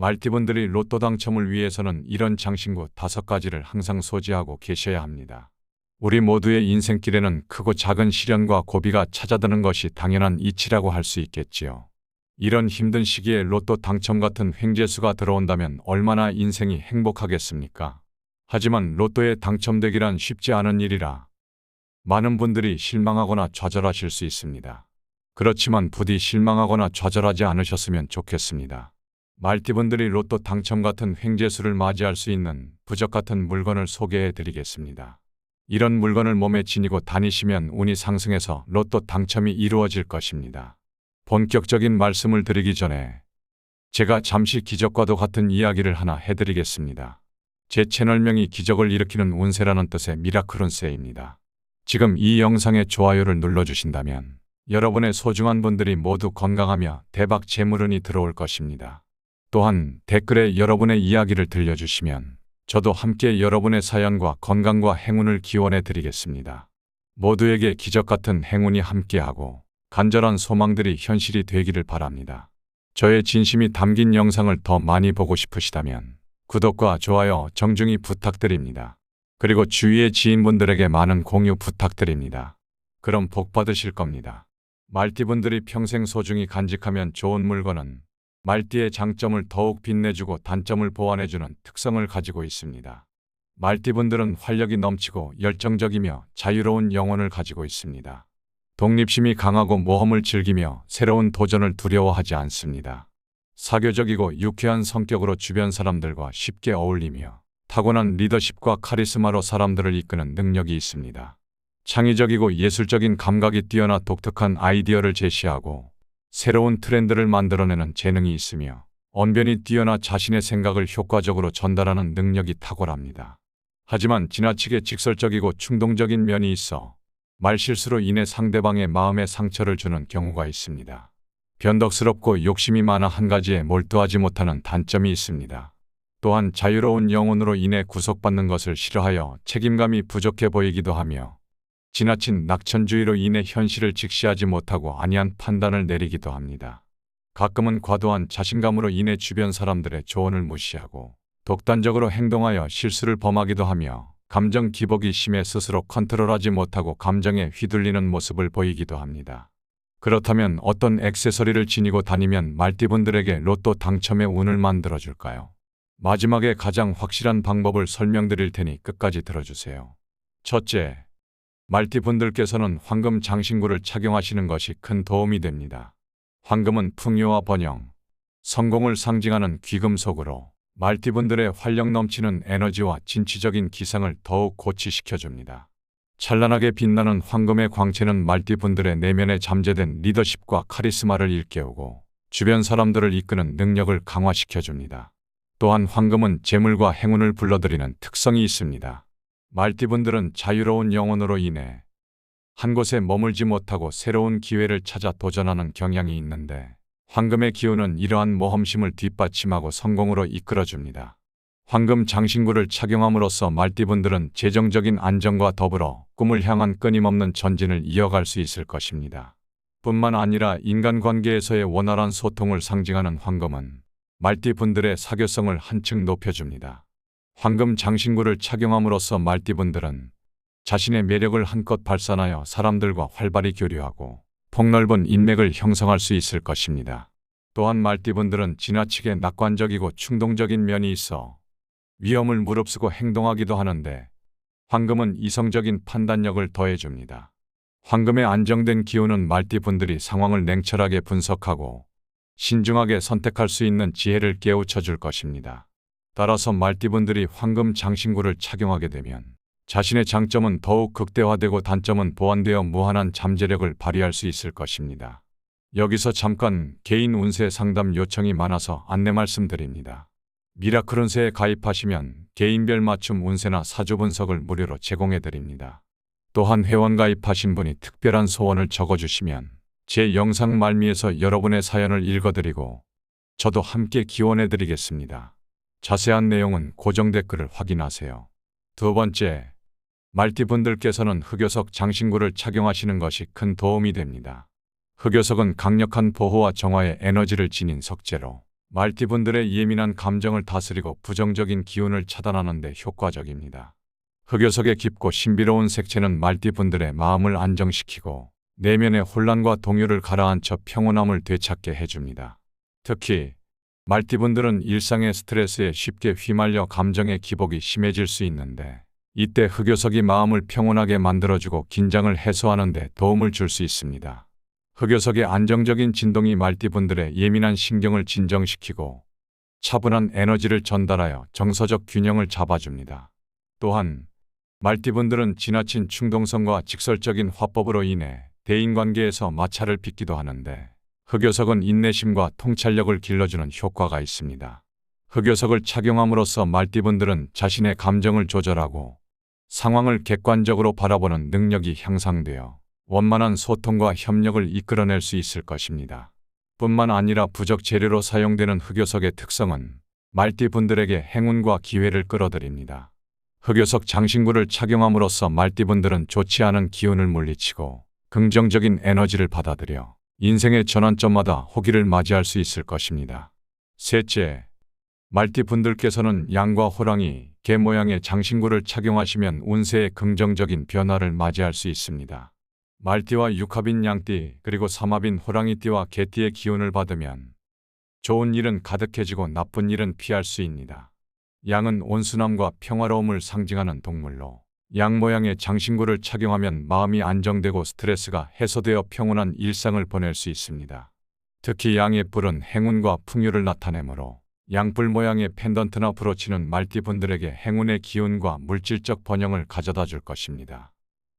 말띠분들이 로또 당첨을 위해서는 이런 장신구 5가지를 항상 소지하고 계셔야 합니다. 우리 모두의 인생길에는 크고 작은 시련과 고비가 찾아드는 것이 당연한 이치라고 할 수 있겠지요. 이런 힘든 시기에 로또 당첨 같은 횡재수가 들어온다면 얼마나 인생이 행복하겠습니까? 하지만 로또에 당첨되기란 쉽지 않은 일이라 많은 분들이 실망하거나 좌절하실 수 있습니다. 그렇지만 부디 실망하거나 좌절하지 않으셨으면 좋겠습니다. 말띠분들이 로또 당첨 같은 횡재수를 맞이할 수 있는 부적 같은 물건을 소개해 드리겠습니다. 이런 물건을 몸에 지니고 다니시면 운이 상승해서 로또 당첨이 이루어질 것입니다. 본격적인 말씀을 드리기 전에 제가 잠시 기적과도 같은 이야기를 하나 해드리겠습니다. 제 채널명이 기적을 일으키는 운세라는 뜻의 미라클 운세입니다. 지금 이 영상에 좋아요를 눌러주신다면 여러분의 소중한 분들이 모두 건강하며 대박 재물운이 들어올 것입니다. 또한 댓글에 여러분의 이야기를 들려주시면 저도 함께 여러분의 사연과 건강과 행운을 기원해 드리겠습니다. 모두에게 기적 같은 행운이 함께하고 간절한 소망들이 현실이 되기를 바랍니다. 저의 진심이 담긴 영상을 더 많이 보고 싶으시다면 구독과 좋아요 정중히 부탁드립니다. 그리고 주위의 지인분들에게 많은 공유 부탁드립니다. 그럼 복 받으실 겁니다. 말띠분들이 평생 소중히 간직하면 좋은 물건은 말띠의 장점을 더욱 빛내주고 단점을 보완해주는 특성을 가지고 있습니다. 말띠분들은 활력이 넘치고 열정적이며 자유로운 영혼을 가지고 있습니다. 독립심이 강하고 모험을 즐기며 새로운 도전을 두려워하지 않습니다. 사교적이고 유쾌한 성격으로 주변 사람들과 쉽게 어울리며 타고난 리더십과 카리스마로 사람들을 이끄는 능력이 있습니다. 창의적이고 예술적인 감각이 뛰어나 독특한 아이디어를 제시하고 새로운 트렌드를 만들어내는 재능이 있으며 언변이 뛰어나 자신의 생각을 효과적으로 전달하는 능력이 탁월합니다. 하지만 지나치게 직설적이고 충동적인 면이 있어 말실수로 인해 상대방의 마음에 상처를 주는 경우가 있습니다. 변덕스럽고 욕심이 많아 한 가지에 몰두하지 못하는 단점이 있습니다. 또한 자유로운 영혼으로 인해 구속받는 것을 싫어하여 책임감이 부족해 보이기도 하며 지나친 낙천주의로 인해 현실을 직시하지 못하고 안이한 판단을 내리기도 합니다. 가끔은 과도한 자신감으로 인해 주변 사람들의 조언을 무시하고 독단적으로 행동하여 실수를 범하기도 하며 감정 기복이 심해 스스로 컨트롤하지 못하고 감정에 휘둘리는 모습을 보이기도 합니다. 그렇다면 어떤 액세서리를 지니고 다니면 말띠분들에게 로또 당첨의 운을 만들어줄까요? 마지막에 가장 확실한 방법을 설명드릴 테니 끝까지 들어주세요. 첫째, 말띠분들께서는 황금 장신구를 착용하시는 것이 큰 도움이 됩니다. 황금은 풍요와 번영, 성공을 상징하는 귀금속으로 말띠분들의 활력 넘치는 에너지와 진취적인 기상을 더욱 고취시켜줍니다. 찬란하게 빛나는 황금의 광채는 말띠분들의 내면에 잠재된 리더십과 카리스마를 일깨우고 주변 사람들을 이끄는 능력을 강화시켜줍니다. 또한 황금은 재물과 행운을 불러들이는 특성이 있습니다. 말띠분들은 자유로운 영혼으로 인해 한 곳에 머물지 못하고 새로운 기회를 찾아 도전하는 경향이 있는데 황금의 기운은 이러한 모험심을 뒷받침하고 성공으로 이끌어줍니다. 황금 장신구를 착용함으로써 말띠분들은 재정적인 안정과 더불어 꿈을 향한 끊임없는 전진을 이어갈 수 있을 것입니다. 뿐만 아니라 인간관계에서의 원활한 소통을 상징하는 황금은 말띠분들의 사교성을 한층 높여줍니다. 황금 장신구를 착용함으로써 말띠분들은 자신의 매력을 한껏 발산하여 사람들과 활발히 교류하고 폭넓은 인맥을 형성할 수 있을 것입니다. 또한 말띠분들은 지나치게 낙관적이고 충동적인 면이 있어 위험을 무릅쓰고 행동하기도 하는데 황금은 이성적인 판단력을 더해줍니다. 황금의 안정된 기운은 말띠분들이 상황을 냉철하게 분석하고 신중하게 선택할 수 있는 지혜를 깨우쳐 줄 것입니다. 따라서 말띠분들이 황금 장신구를 착용하게 되면 자신의 장점은 더욱 극대화되고 단점은 보완되어 무한한 잠재력을 발휘할 수 있을 것입니다. 여기서 잠깐 개인 운세 상담 요청이 많아서 안내 말씀드립니다. 미라클 운세에 가입하시면 개인별 맞춤 운세나 사주 분석을 무료로 제공해드립니다. 또한 회원 가입하신 분이 특별한 소원을 적어주시면 제 영상 말미에서 여러분의 사연을 읽어드리고 저도 함께 기원해드리겠습니다. 자세한 내용은 고정 댓글을 확인하세요. 두 번째, 말띠분들께서는 흑요석 장신구를 착용하시는 것이 큰 도움이 됩니다. 흑요석은 강력한 보호와 정화의 에너지를 지닌 석재로 말띠분들의 예민한 감정을 다스리고 부정적인 기운을 차단하는 데 효과적입니다. 흑요석의 깊고 신비로운 색채는 말띠분들의 마음을 안정시키고 내면의 혼란과 동요를 가라앉혀 평온함을 되찾게 해줍니다. 특히 말띠분들은 일상의 스트레스에 쉽게 휘말려 감정의 기복이 심해질 수 있는데 이때 흑요석이 마음을 평온하게 만들어주고 긴장을 해소하는 데 도움을 줄 수 있습니다. 흑요석의 안정적인 진동이 말띠분들의 예민한 신경을 진정시키고 차분한 에너지를 전달하여 정서적 균형을 잡아줍니다. 또한 말띠분들은 지나친 충동성과 직설적인 화법으로 인해 대인관계에서 마찰을 빚기도 하는데 흑요석은 인내심과 통찰력을 길러주는 효과가 있습니다. 흑요석을 착용함으로써 말띠분들은 자신의 감정을 조절하고 상황을 객관적으로 바라보는 능력이 향상되어 원만한 소통과 협력을 이끌어낼 수 있을 것입니다. 뿐만 아니라 부적 재료로 사용되는 흑요석의 특성은 말띠분들에게 행운과 기회를 끌어들입니다. 흑요석 장신구를 착용함으로써 말띠분들은 좋지 않은 기운을 물리치고 긍정적인 에너지를 받아들여 인생의 전환점마다 호기를 맞이할 수 있을 것입니다. 셋째, 말띠분들께서는 양과 호랑이, 개 모양의 장신구를 착용하시면 운세에 긍정적인 변화를 맞이할 수 있습니다. 말띠와 육합인 양띠 그리고 삼합인 호랑이띠와 개띠의 기운을 받으면 좋은 일은 가득해지고 나쁜 일은 피할 수 있습니다. 양은 온순함과 평화로움을 상징하는 동물로 양 모양의 장신구를 착용하면 마음이 안정되고 스트레스가 해소되어 평온한 일상을 보낼 수 있습니다. 특히 양의 뿔은 행운과 풍요를 나타내므로 양뿔 모양의 펜던트나 브로치는 말띠분들에게 행운의 기운과 물질적 번영을 가져다 줄 것입니다.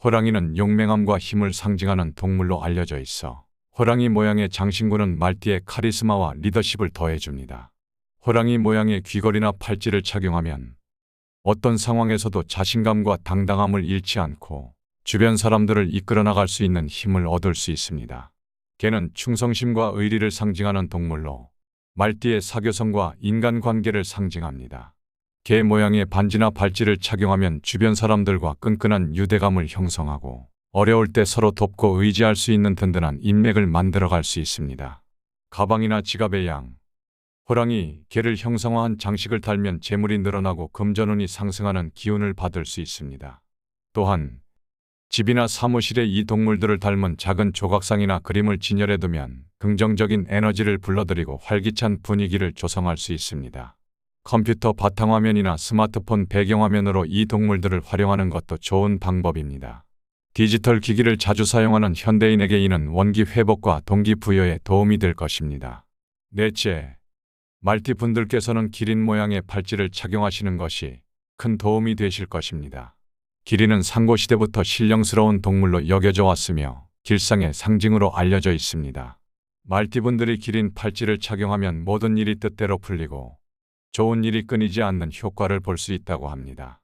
호랑이는 용맹함과 힘을 상징하는 동물로 알려져 있어 호랑이 모양의 장신구는 말띠의 카리스마와 리더십을 더해줍니다. 호랑이 모양의 귀걸이나 팔찌를 착용하면 어떤 상황에서도 자신감과 당당함을 잃지 않고 주변 사람들을 이끌어 나갈 수 있는 힘을 얻을 수 있습니다. 개는 충성심과 의리를 상징하는 동물로 말띠의 사교성과 인간관계를 상징합니다. 개 모양의 반지나 발찌를 착용하면 주변 사람들과 끈끈한 유대감을 형성하고 어려울 때 서로 돕고 의지할 수 있는 든든한 인맥을 만들어갈 수 있습니다. 가방이나 지갑의 양, 호랑이, 개를 형상화한 장식을 달면 재물이 늘어나고 금전운이 상승하는 기운을 받을 수 있습니다. 또한 집이나 사무실에 이 동물들을 닮은 작은 조각상이나 그림을 진열해두면 긍정적인 에너지를 불러들이고 활기찬 분위기를 조성할 수 있습니다. 컴퓨터 바탕화면이나 스마트폰 배경화면으로 이 동물들을 활용하는 것도 좋은 방법입니다. 디지털 기기를 자주 사용하는 현대인에게 이는 원기 회복과 동기부여에 도움이 될 것입니다. 넷째, 말띠분들께서는 기린 모양의 팔찌를 착용하시는 것이 큰 도움이 되실 것입니다. 기린은 상고시대부터 신령스러운 동물로 여겨져 왔으며 길상의 상징으로 알려져 있습니다. 말띠분들이 기린 팔찌를 착용하면 모든 일이 뜻대로 풀리고 좋은 일이 끊이지 않는 효과를 볼 수 있다고 합니다.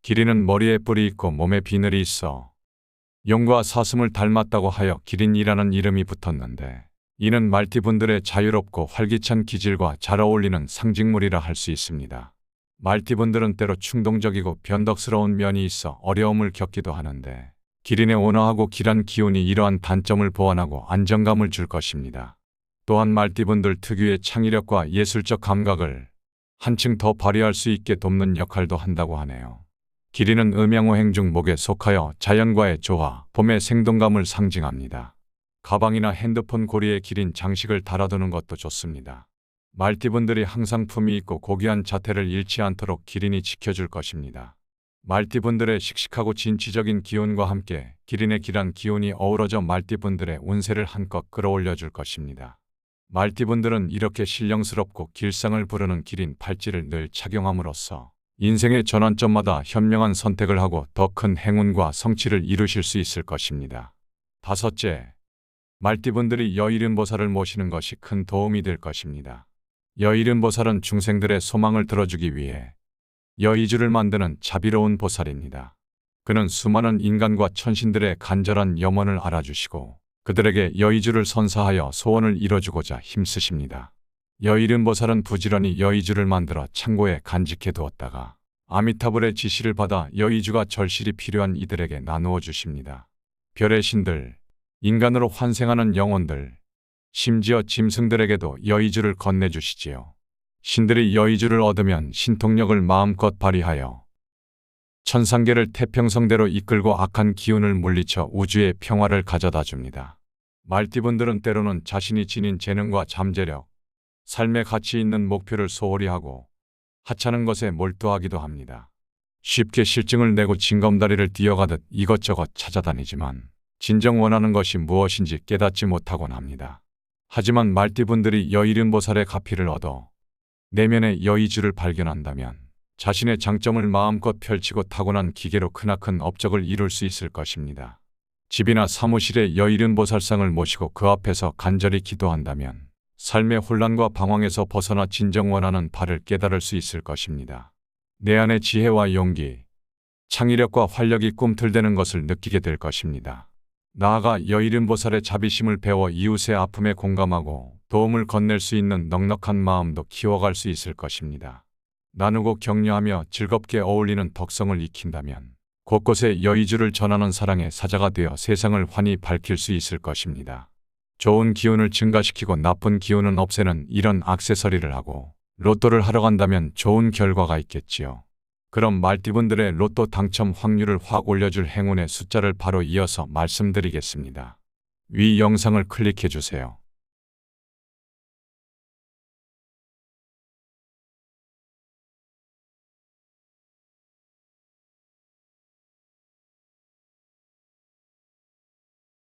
기린은 머리에 뿔이 있고 몸에 비늘이 있어 용과 사슴을 닮았다고 하여 기린이라는 이름이 붙었는데 이는 말띠분들의 자유롭고 활기찬 기질과 잘 어울리는 상징물이라 할 수 있습니다. 말띠분들은 때로 충동적이고 변덕스러운 면이 있어 어려움을 겪기도 하는데 기린의 온화하고 길한 기운이 이러한 단점을 보완하고 안정감을 줄 것입니다. 또한 말띠분들 특유의 창의력과 예술적 감각을 한층 더 발휘할 수 있게 돕는 역할도 한다고 하네요. 기린은 음양오행 중 목에 속하여 자연과의 조화, 봄의 생동감을 상징합니다. 가방이나 핸드폰 고리에 기린 장식을 달아두는 것도 좋습니다. 말띠분들이 항상 품위 있고 고귀한 자태를 잃지 않도록 기린이 지켜줄 것입니다. 말띠분들의 씩씩하고 진취적인 기운과 함께 기린의 길한 기운이 어우러져 말띠분들의 운세를 한껏 끌어올려 줄 것입니다. 말띠분들은 이렇게 신령스럽고 길상을 부르는 기린 팔찌를 늘 착용함으로써 인생의 전환점마다 현명한 선택을 하고 더 큰 행운과 성취를 이루실 수 있을 것입니다. 다섯째, 말띠분들이 여일음보살을 모시는 것이 큰 도움이 될 것입니다. 여일음보살은 중생들의 소망을 들어주기 위해 여의주를 만드는 자비로운 보살입니다. 그는 수많은 인간과 천신들의 간절한 염원을 알아주시고 그들에게 여의주를 선사하여 소원을 이뤄주고자 힘쓰십니다. 여일음보살은 부지런히 여의주를 만들어 창고에 간직해 두었다가 아미타불의 지시를 받아 여의주가 절실히 필요한 이들에게 나누어 주십니다. 별의 신들, 인간으로 환생하는 영혼들, 심지어 짐승들에게도 여의주를 건네주시지요. 신들이 여의주를 얻으면 신통력을 마음껏 발휘하여 천상계를 태평성대로 이끌고 악한 기운을 물리쳐 우주의 평화를 가져다 줍니다. 말띠분들은 때로는 자신이 지닌 재능과 잠재력, 삶의 가치 있는 목표를 소홀히 하고 하찮은 것에 몰두하기도 합니다. 쉽게 실증을 내고 징검다리를 뛰어가듯 이것저것 찾아다니지만 진정 원하는 것이 무엇인지 깨닫지 못하곤 합니다. 하지만 말띠분들이 여의륜보살의 가피를 얻어 내면의 여의주를 발견한다면 자신의 장점을 마음껏 펼치고 타고난 기계로 크나큰 업적을 이룰 수 있을 것입니다. 집이나 사무실에 여의륜보살상을 모시고 그 앞에서 간절히 기도한다면 삶의 혼란과 방황에서 벗어나 진정 원하는 바를 깨달을 수 있을 것입니다. 내 안의 지혜와 용기, 창의력과 활력이 꿈틀대는 것을 느끼게 될 것입니다. 나아가 여의륜보살의 자비심을 배워 이웃의 아픔에 공감하고 도움을 건넬 수 있는 넉넉한 마음도 키워갈 수 있을 것입니다. 나누고 격려하며 즐겁게 어울리는 덕성을 익힌다면 곳곳에 여의주를 전하는 사랑의 사자가 되어 세상을 환히 밝힐 수 있을 것입니다. 좋은 기운을 증가시키고 나쁜 기운은 없애는 이런 액세서리를 하고 로또를 하러 간다면 좋은 결과가 있겠지요. 그럼 말띠분들의 로또 당첨 확률을 확 올려줄 행운의 숫자를 바로 이어서 말씀드리겠습니다. 위 영상을 클릭해 주세요.